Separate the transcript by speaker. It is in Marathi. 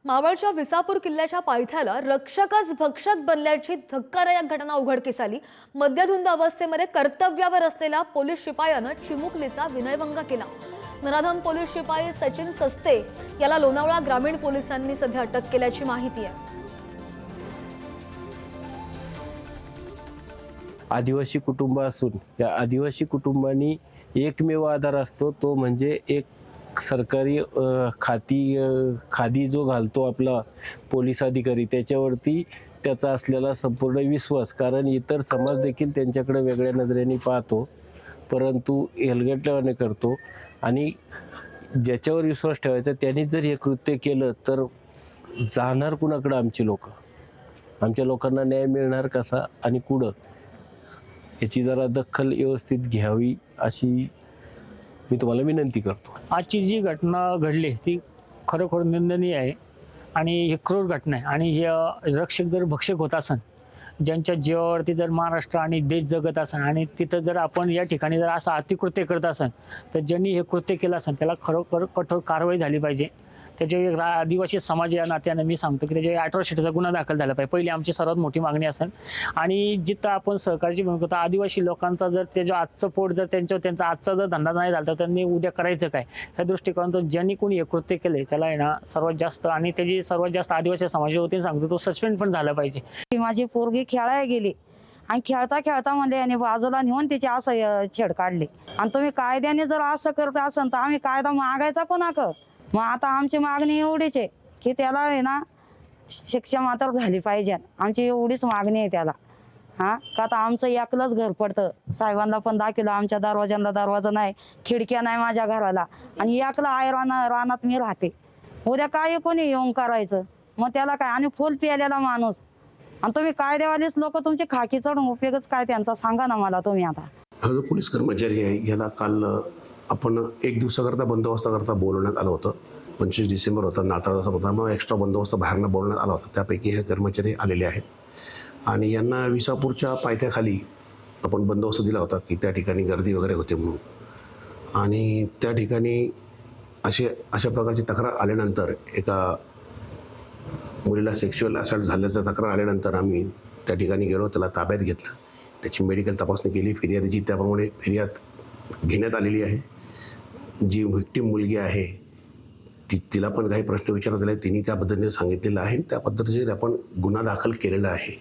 Speaker 1: मावळच्या विसापूर किल्ल्याच्या पायथ्याला रक्षकच भक्षक बनल्याची धक्कादायक घटना उघडकीस आली। मद्यधुंद अवस्थेमध्ये कर्तव्यावर असलेल्या पोलीस शिपायानं चिमुकलीचा विनयभंग केला। नराधम पोलीस शिपाई सचिन सस्ते याला लोणावळा ग्रामीण पोलिसांनी सध्या अटक केल्याची माहिती आहे।
Speaker 2: आदिवासी कुटुंब असून या आदिवासी कुटुंबांनी एकमेव आधार असतो तो म्हणजे एक सरकारी खादी जो घालतो आपला पोलीस अधिकारी, त्याच्यावरती त्याचा असलेला संपूर्ण विश्वास। कारण इतर समाज देखील त्यांच्याकडे वेगळ्या नजरेने पाहतो, परंतु हेलगटल्याने करतो आणि ज्याच्यावर विश्वास ठेवायचा त्यांनी जर हे कृत्य केलं तर जाणार कुणाकडे आमची लोक, आमच्या लोकांना न्याय मिळणार कसा आणि कुठं, याची जरा दखल व्यवस्थित घ्यावी अशी मी तुम्हाला विनंती करतो।
Speaker 3: आजची जी घटना घडली ती खरोखर निंदनीय आहे आणि ही क्रूर घटना आहे। आणि हे रक्षक जर भक्षक होत असन, ज्यांच्या जीवावरती जर महाराष्ट्र आणि देश जगत असन आणि तिथं जर आपण या ठिकाणी जर असं अतिकृत्य करत असन तर ज्यांनी हे कृत्य केलं असन त्याला खरोखर कठोर कारवाई झाली पाहिजे। त्याच्या एक आदिवासी समाज या नात्यानं मी सांगतो की त्याच्या अॅट्रॉसिटीचा गुन्हा दाखल झाला पाहिजे, पहिली आमची सर्वात मोठी मागणी असेल। आणि जिथं आपण सहकार्याची भूमिका तर आदिवासी लोकांचा जर त्याचं आजचं पोट जर त्यांचा आजचा जर धंदा नाही झाला तर त्यांनी उद्या करायचं काय ह्या दृष्टिकोनातून ज्यांनी कोणी हे कृत्य केले त्याला आहे ना सर्वात जास्त आणि त्याची सर्वात जास्त आदिवासी समाजावरती सांगतो तो सस्पेंड पण झाला पाहिजे।
Speaker 4: माझी पोरगी खेळायला गेली आणि खेळता खेळता म्हणजे आणि बाजूला नेऊन तिची असं छेड काढली आणि तुम्ही कायद्याने जर असं करत असाल तर आम्ही कायदा मागायचा कोणाक? मग आता आमची मागणी एवढीच आहे की त्याला आहे ना शिक्षा मात्र झाली पाहिजे, आमची एवढीच मागणी आहे त्याला। का आता आमचं एकलंच घर पडतं, साहेबांना पण दाखवलं आमच्या दरवाजांना दरवाजा नाही, खिडक्या नाही माझ्या घराला आणि एकलं रानात मी राहते। उद्या काय कोणी येऊन करायचं मग त्याला काय? आणि फुल प्यालेला माणूस आणि तुम्ही कायदेवालीच लोक तुमची खाकी चढून उपयोगच काय त्यांचा सांगा ना मला तुम्ही। आता
Speaker 5: हा जो पोलीस कर्मचारी आहे याला काल आपण एक दिवसाकरता बंदोबस्ताकरता बोलवण्यात आलं होतं। 25 डिसेंबर होता, नाताळचा होता, मग एक्स्ट्रा बंदोबस्त बाहेरनं बोलवण्यात आला होता। त्यापैकी हे कर्मचारी आलेले आहेत आणि यांना विसापूरच्या पायथ्याखाली आपण बंदोबस्त दिला होता की त्या ठिकाणी गर्दी वगैरे होते म्हणून। आणि त्या ठिकाणी अशा प्रकारची तक्रार आल्यानंतर एका मुलीला सेक्शुअल असॉल्ट झाल्याचं तक्रार आल्यानंतर आम्ही त्या ठिकाणी गेलो, त्याला ताब्यात घेतलं, त्याची मेडिकल तपासणी केली, फिर्यादीची त्याप्रमाणे फिर्याद घेण्यात आलेली आहे। जी व्हिक्टीम मुलगी आहे तिला पण काही प्रश्न विचारण्यात आले, तिने त्या पद्धतीने सांगितलेलं आहे, त्या पद्धतीने आपण गुन्हा दाखल केलेला आहे।